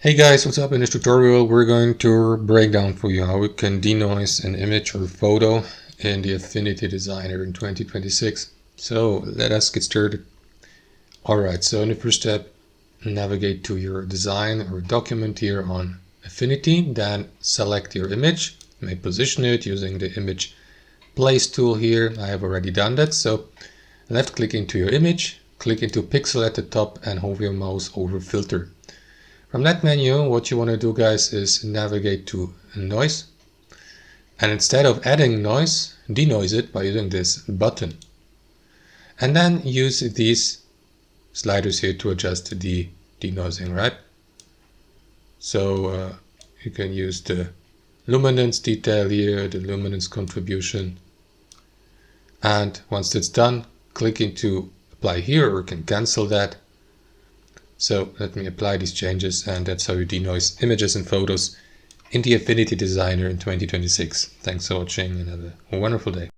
Hey guys, what's up? In this tutorial we're going to break down for you how we can denoise an image or photo in the Affinity Designer in 2026. So let us get started. Alright, so in the first step, navigate to your design or document here on Affinity, then select your image, may position it using the image place tool here. I have already done that, so left click into your image, click into pixel at the top and hover your mouse over filter. From that menu, what you want to do, guys, is navigate to noise. And instead of adding noise, denoise it by using this button. And then use these sliders here to adjust the denoising, right? So you can use the luminance detail here, the luminance contribution. And once that's done, click into apply here, or you can cancel that. So let me apply these changes, and that's how you denoise images and photos in the Affinity Designer in 2026. Thanks for watching and have a wonderful day.